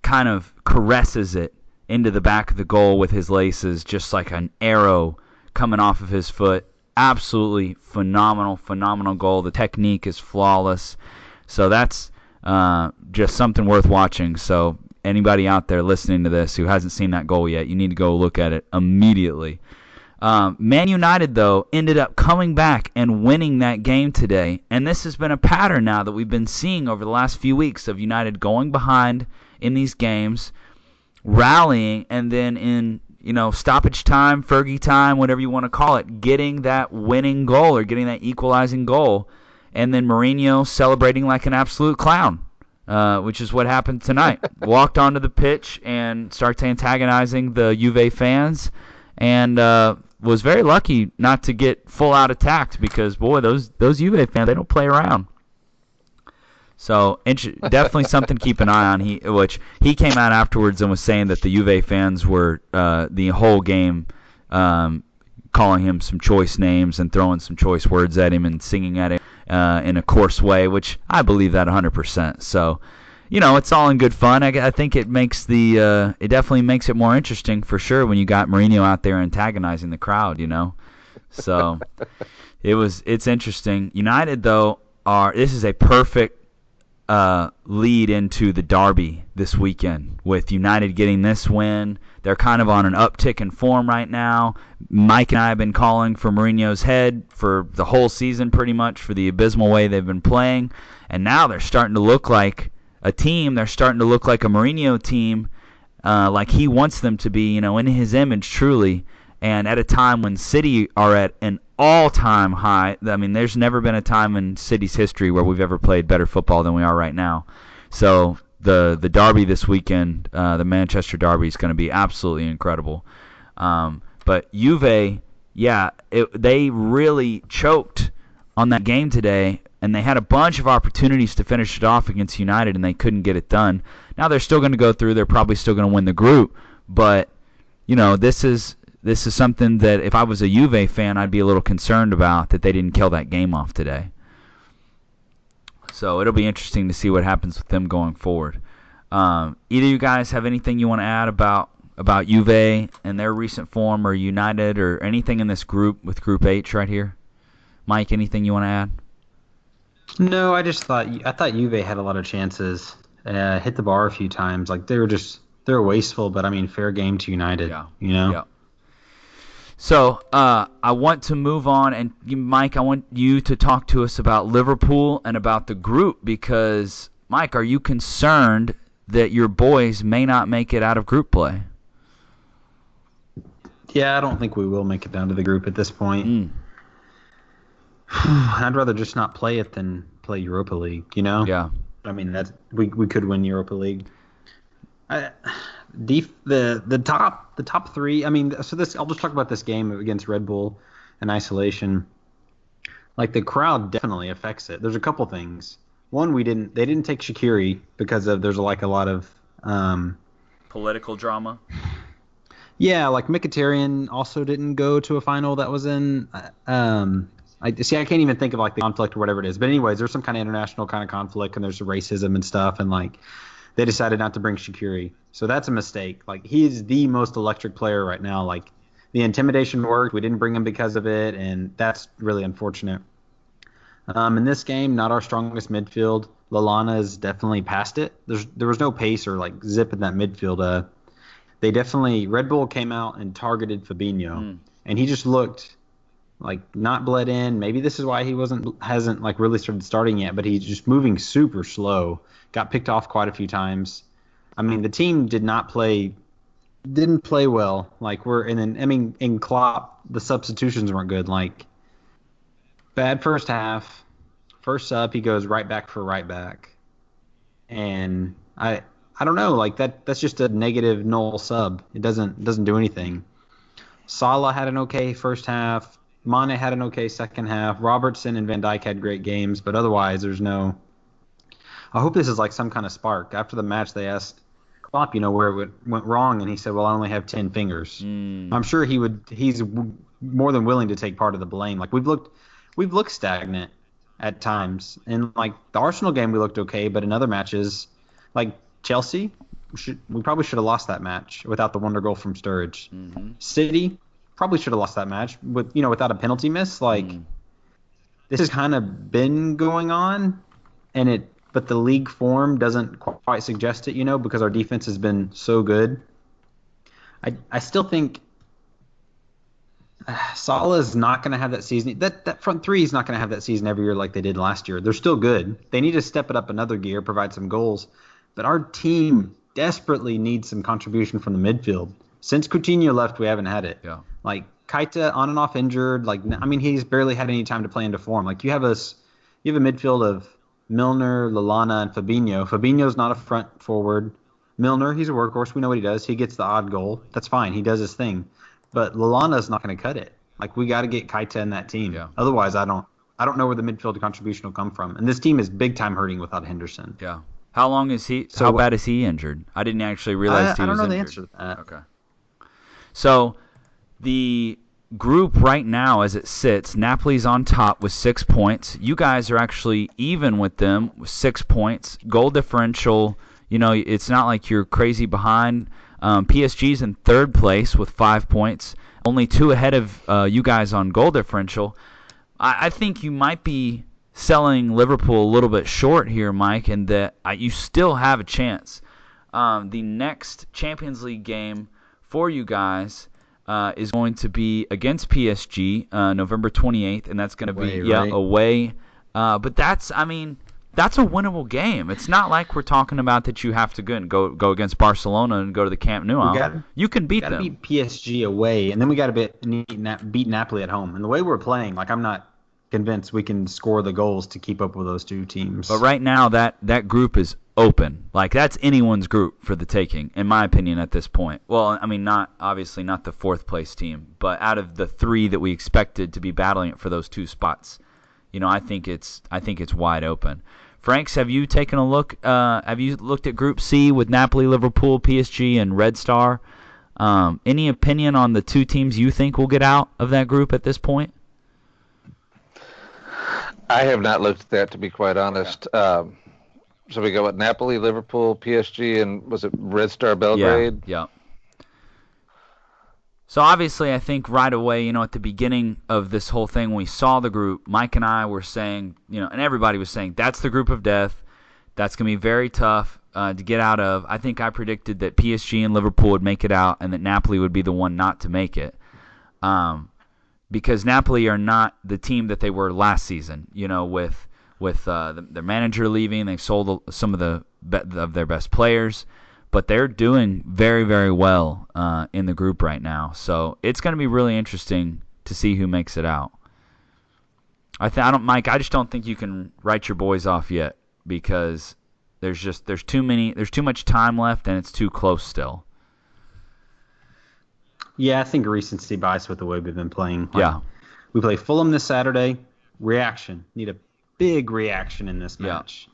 kind of caresses it into the back of the goal with his laces, just like an arrow coming off of his foot. Absolutely phenomenal goal. The technique is flawless. So that's just something worth watching. So anybody out there listening to this who hasn't seen that goal yet, you need to go look at it immediately. Man United, though, ended up coming back and winning that game today. And this has been a pattern now that we've been seeing over the last few weeks of United going behind in these games, rallying, and then in stoppage time, Fergie time, whatever you want to call it, getting that winning goal or getting that equalizing goal, and then Mourinho celebrating like an absolute clown. Which is what happened tonight. Walked onto the pitch and started antagonizing the Juve fans, and was very lucky not to get full out attacked, because boy, those Juve fans, they don't play around. So definitely something to keep an eye on. He came out afterwards and was saying that the Juve fans were the whole game calling him some choice names and throwing some choice words at him and singing at him in a coarse way, which I believe that 100%. So, it's all in good fun. I think it makes it definitely makes it more interesting for sure when you got Mourinho out there antagonizing the crowd. So it's interesting. United, though, this is a perfect lead into the derby this weekend, with United getting this win. They're kind of on an uptick in form right now. Mike and I have been calling for Mourinho's head for the whole season, pretty much, for the abysmal way they've been playing. And now they're starting to look like a team. They're starting to look like a Mourinho team, like he wants them to be, in his image, truly. And at a time when City are at an all-time high. I mean, there's never been a time in City's history where we've ever played better football than we are right now. So the derby this weekend, the Manchester derby, is going to be absolutely incredible. But Juve, they really choked on that game today, and they had a bunch of opportunities to finish it off against United, and they couldn't get it done. Now they're still going to go through. They're probably still going to win the group, but this is something that if I was a Juve fan, I'd be a little concerned about, that they didn't kill that game off today. So it'll be interesting to see what happens with them going forward. Either of you guys have anything you want to add about about Juve and their recent form, or United, or anything in this group with Group H right here? Mike, anything you want to add? No, I thought Juve had a lot of chances. Hit the bar a few times. Like they were wasteful, but I mean fair game to United. Yeah. You know. Yeah. So I want to move on, and Mike, I want you to talk to us about Liverpool and about the group, because Mike, are you concerned that your boys may not make it out of group play? Yeah, I don't think we will make it down to the group at this point. I'd rather just not play it than play Europa League, you know? Yeah. I mean, we could win Europa League. The top three. I mean, so I'll just talk about this game against Red Bull in isolation. Like the crowd definitely affects it. There's a couple things. One, they didn't take Shaqiri because there's like a lot of political drama. Yeah, like Mkhitaryan also didn't go to a final that was in. I can't even think of like the conflict or whatever it is. But anyways, there's some kind of international kind of conflict, and there's racism and stuff, and like they decided not to bring Shaqiri. So that's a mistake. Like he's the most electric player right now. Like the intimidation worked. We didn't bring him because of it, and that's really unfortunate. In this game, not our strongest midfield. Lallana is definitely past it. There was no pace or like zip in that midfield. Red Bull came out and targeted Fabinho, and he just looked like not bled in. Maybe this is why he hasn't like really started starting yet, but he's just moving super slow. Got picked off quite a few times. I mean, the team didn't play well. Like in Klopp, the substitutions weren't good. Like bad first half. First sub, he goes right back for right back. And I don't know, like that's just a negative null sub. It doesn't do anything. Salah had an okay first half. Mane had an okay second half. Robertson and Van Dijk had great games, but otherwise there's no. I hope this is like some kind of spark. After the match, they asked Klopp, where it went wrong, and he said, "Well, I only have 10 fingers." I'm sure he's more than willing to take part of the blame. Like we've looked stagnant at times. In like the Arsenal game, we looked okay, but in other matches, like Chelsea, we probably should have lost that match without the wonder goal from Sturridge. City probably should have lost that match without a penalty miss. Like this has kind of been going on, but the league form doesn't quite suggest it, because our defense has been so good. I still think Salah is not going to have that season. That front three is not going to have that season every year like they did last year. They're still good. They need to step it up another gear, provide some goals. But our team desperately needs some contribution from the midfield. Since Coutinho left, we haven't had it. Yeah. Like Keita on and off injured. He's barely had any time to play into form. Like you have a midfield of Milner, Lallana, and Fabinho. Fabinho's not a front forward. Milner, he's a workhorse. We know what he does. He gets the odd goal. That's fine. He does his thing. But Lallana's not going to cut it. Like we got to get Keita in that team. Yeah. Otherwise, I don't know where the midfield contribution will come from. And this team is big time hurting without Henderson. Yeah. How long is he? So, how bad is he injured? I didn't actually realize he was injured. I don't know the answer to that. Okay. So the group right now, as it sits, Napoli's on top with 6 points. You guys are actually even with them with 6 points. Goal differential, it's not like you're crazy behind. PSG's in third place with 5 points, only 2 ahead of you guys on goal differential. I think you might be selling Liverpool a little bit short here, Mike, and that you still have a chance. The next Champions League game for you guys is going to be against PSG November 28th, and that's going to be away. But that's a winnable game. It's not like we're talking about that you have to go against Barcelona and go to the Camp Nou. You can beat them. Beat PSG away, and then we got to beat Napoli at home. And the way we're playing, like I'm not convinced we can score the goals to keep up with those two teams. But right now, that group is open. Like that's anyone's group for the taking, in my opinion, at this point. Well, not the fourth place team, but out of the 3 that we expected to be battling it for those 2 spots, I think it's wide open. Franks, have you taken a look? Have you looked at Group C with Napoli, Liverpool, PSG, and Red Star? Any opinion on the 2 teams you think will get out of that group at this point? I have not looked at that, to be quite honest. So we got Napoli, Liverpool, PSG, and was it Red Star Belgrade? Yeah. So obviously, I think right away, at the beginning of this whole thing, when we saw the group, Mike and I were saying, and everybody was saying, that's the group of death. That's going to be very tough to get out of. I think I predicted that PSG and Liverpool would make it out and that Napoli would be the one not to make it. Because Napoli are not the team that they were last season, with their manager leaving. They've sold some of their best players. But they're doing very, very well in the group right now. So it's going to be really interesting to see who makes it out. Mike, I just don't think you can write your boys off yet because there's too much time left and it's too close still. Yeah, I think recency bias with the way we've been playing. We play Fulham this Saturday. Reaction. Need a big reaction in this match.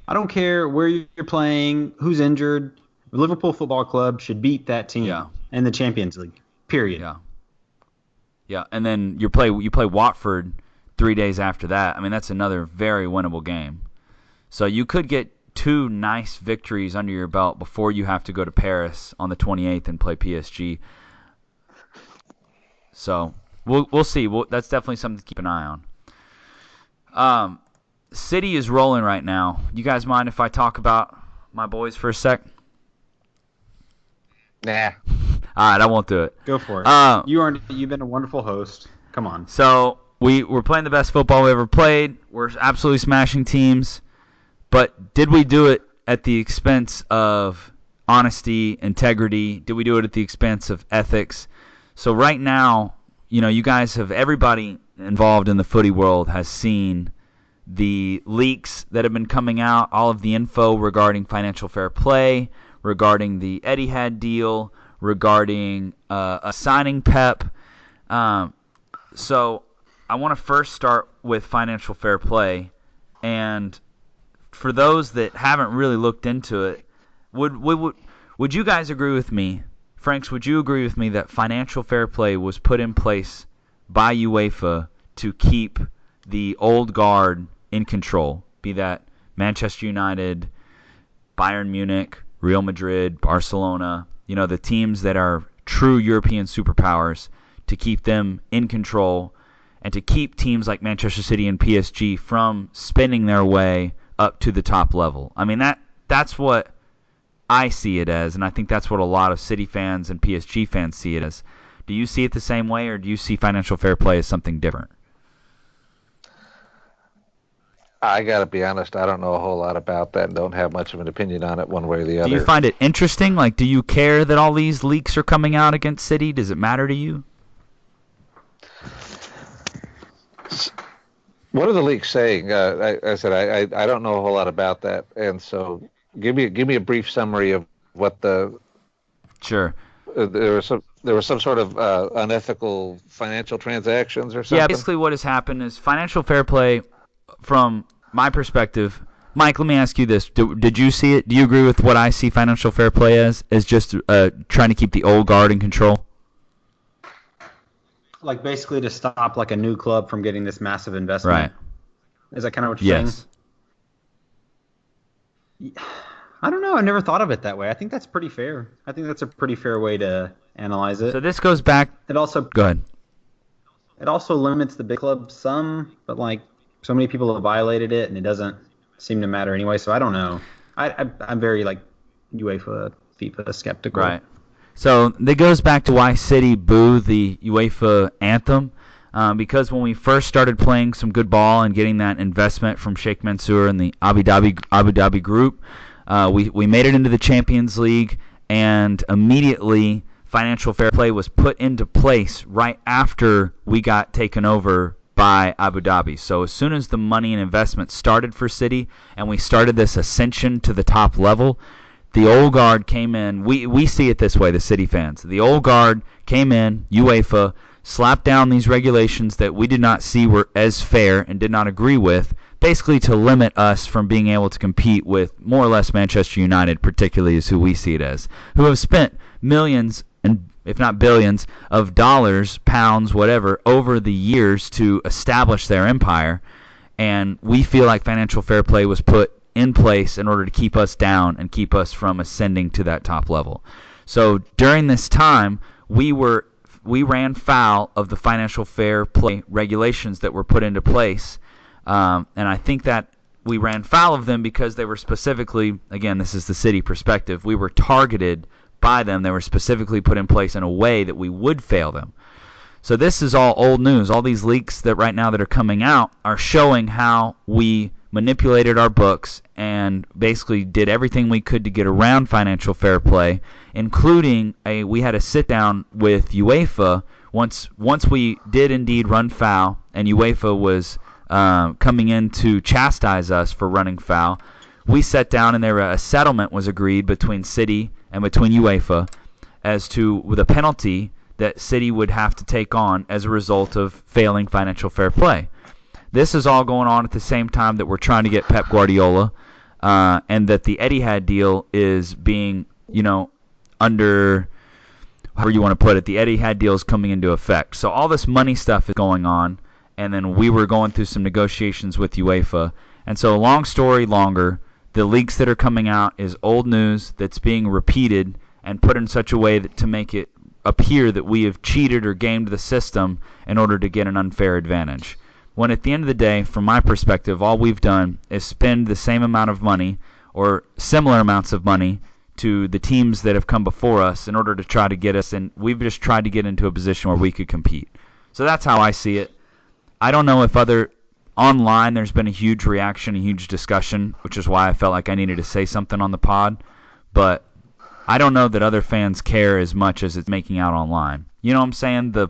I don't care where you're playing, who's injured. The Liverpool Football Club should beat that team in the Champions League. Period. Yeah, and then you play Watford 3 days after that. I mean, that's another very winnable game. So you could get 2 nice victories under your belt before you have to go to Paris on the 28th and play PSG. So we'll see. That's definitely something to keep an eye on. City is rolling right now. You guys mind if I talk about my boys for a sec? Nah. All right, I won't do it. Go for it. You've been a wonderful host. Come on. So we're playing the best football we ever played. We're absolutely smashing teams. But did we do it at the expense of honesty, integrity? Did we do it at the expense of ethics? So right now, you guys everybody involved in the footy world has seen the leaks that have been coming out, all of the info regarding financial fair play, regarding the Etihad deal, regarding signing Pep. So I want to first start with financial fair play. And for those that haven't really looked into it, would you guys agree with me? Franks, would you agree with me that financial fair play was put in place by UEFA to keep the old guard in control, be that Manchester United, Bayern Munich, Real Madrid, Barcelona, the teams that are true European superpowers, to keep them in control and to keep teams like Manchester City and PSG from spinning their way up to the top level? I mean, that's what I see it as, and I think that's what a lot of City fans and PSG fans see it as. Do you see it the same way, or do you see financial fair play as something different? I got to be honest, I don't know a whole lot about that and don't have much of an opinion on it one way or the other. Do you find it interesting? Do you care that all these leaks are coming out against City? Does it matter to you? What are the leaks saying? I said I don't know a whole lot about that, and so give me a brief summary of what the. Sure. There was some sort of unethical financial transactions or something. Yeah, basically what has happened is financial fair play, from my perspective. Mike, let me ask you this: did you see it? Do you agree with what I see financial fair play as just trying to keep the old guard in control? Basically to stop a new club from getting this massive investment. Right. Is that kind of what you're saying? I don't know. I never thought of it that way. I think that's pretty fair. I think that's a pretty fair way to analyze it. So this goes back. It also go ahead. It also limits the big clubs some, but so many people have violated it, and it doesn't seem to matter anyway. So I don't know. I'm very UEFA, FIFA skeptical. Right. So that goes back to why City boo the UEFA anthem, because when we first started playing some good ball and getting that investment from Sheikh Mansour and the Abu Dhabi group, we made it into the Champions League, and immediately financial fair play was put into place right after we got taken over by Abu Dhabi. So as soon as the money and investment started for City and we started this ascension to the top level, the old guard came in. We see it this way, the City fans. The old guard came in, UEFA, slapped down these regulations that we did not see were as fair and did not agree with, basically to limit us from being able to compete with more or less Manchester United, particularly is who we see it as, who have spent millions and if not billions of dollars, pounds, whatever, over the years to establish their empire. And we feel like financial fair play was put in place in order to keep us down and keep us from ascending to that top level. So during this time, we ran foul of the financial fair play regulations that were put into place, and I think that we ran foul of them because they were specifically, again, this is the city perspective, we were targeted by them. They were specifically put in place in a way that we would fail them. So this is all old news. All these leaks that right now that are coming out are showing how we manipulated our books and basically did everything we could to get around financial fair play, including we had a sit down with UEFA once we did indeed run foul, and UEFA was coming in to chastise us for running foul. We sat down and a settlement was agreed between City and between UEFA as to the penalty that City would have to take on as a result of failing financial fair play. This is all going on at the same time that we're trying to get Pep Guardiola, and that the Etihad deal is being, under, however you want to put it, the Etihad deal is coming into effect. So all this money stuff is going on, and then we were going through some negotiations with UEFA. And so long story longer, the leaks that are coming out is old news that's being repeated and put in such a way that to make it appear that we have cheated or gamed the system in order to get an unfair advantage. When at the end of the day, from my perspective, all we've done is spend the same amount of money or similar amounts of money to the teams that have come before us in order to try to get us, and we've just tried to get into a position where we could compete. So that's how I see it. I don't know if online there's been a huge reaction, a huge discussion, which is why I felt like I needed to say something on the pod, but I don't know that other fans care as much as it's making out online. You know what I'm saying? The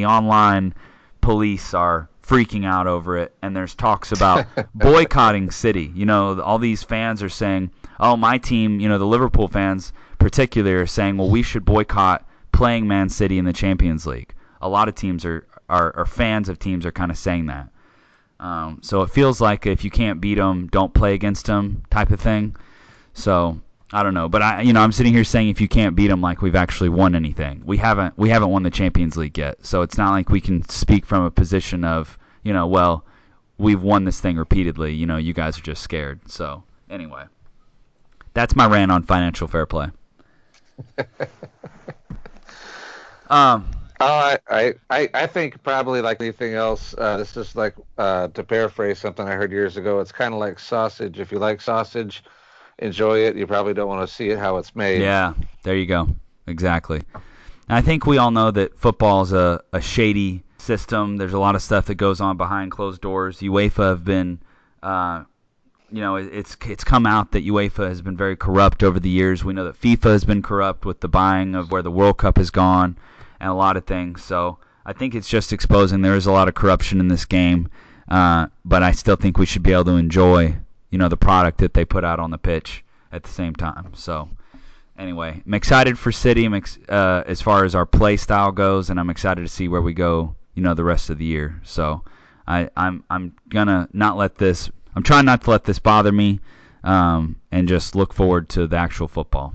online police are freaking out over it, and there's talks about boycotting City. All these fans are saying, oh, my team, the Liverpool fans particularly are saying, well, we should boycott playing Man City in the Champions League. A lot of teams are fans of teams are kind of saying that. So it feels like if you can't beat them, don't play against them type of thing. So I don't know, but I'm sitting here saying if you can't beat them, like we've actually won anything. We haven't won the Champions League yet, so it's not like we can speak from a position of well, we've won this thing repeatedly. You guys are just scared. So anyway, that's my rant on financial fair play. I think probably like anything else, this is like to paraphrase something I heard years ago. It's kind of like sausage. If you like sausage, enjoy it. You probably don't want to see it how it's made. Yeah, there you go. Exactly. And I think we all know that football is a shady system. There's a lot of stuff that goes on behind closed doors. UEFA have been, it's come out that UEFA has been very corrupt over the years. We know that FIFA has been corrupt with the buying of where the World Cup has gone and a lot of things. So I think it's just exposing there is a lot of corruption in this game, but I still think we should be able to enjoy the product that they put out on the pitch at the same time. So anyway, I'm excited for City as far as our play style goes, and I'm excited to see where we go the rest of the year. So I'm gonna not let this. I'm trying not to let this bother me, and just look forward to the actual football.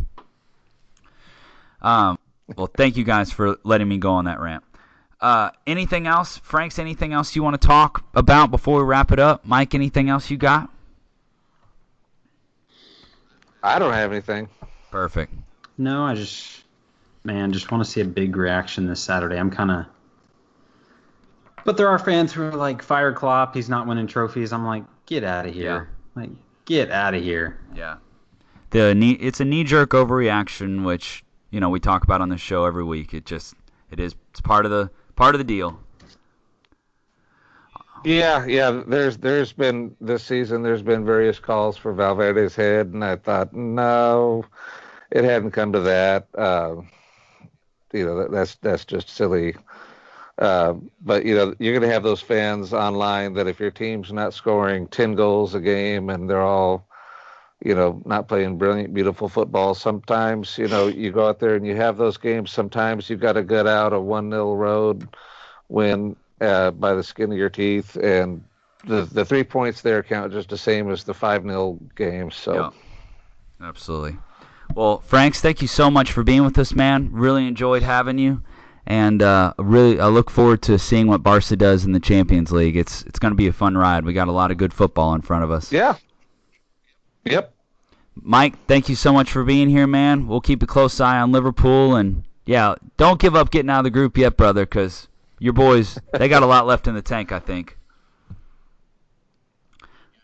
Well, thank you guys for letting me go on that rant. Anything else, Franks? Anything else you want to talk about before we wrap it up? Mike, anything else you got? I don't have anything. Perfect. No, I just want to see a big reaction this Saturday. But there are fans who are like, fire Klopp, he's not winning trophies. I'm like, get out of here. Yeah. Like, get out of here. Yeah. It's a knee-jerk overreaction, which, we talk about on the show every week. It's part of the deal. Yeah. There's been this season. There's been various calls for Valverde's head, and I thought, no, it hadn't come to that. That's just silly. But you're going to have those fans online that if your team's not scoring 10 goals a game and they're all, not playing brilliant, beautiful football, sometimes, you go out there and you have those games. Sometimes you've got to gut out a 1-0 road win by the skin of your teeth, and the 3 points there count just the same as the 5-0 game. So, yeah, absolutely. Well, Franks, thank you so much for being with us, man. Really enjoyed having you. And I look forward to seeing what Barca does in the Champions League. It's going to be a fun ride. We got a lot of good football in front of us. Yeah. Yep. Mike, thank you so much for being here, man. We'll keep a close eye on Liverpool, and Yeah, don't give up getting out of the group yet, brother, because your boys, they got a lot left in the tank, I think.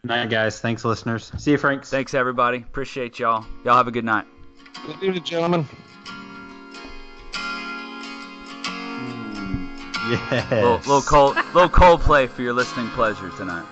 Night, guys. Thanks, listeners. See you, Franks. Thanks, everybody. Appreciate y'all. Y'all have a good night. Good evening, gentlemen. Yes. Little Coldplay for your listening pleasure tonight.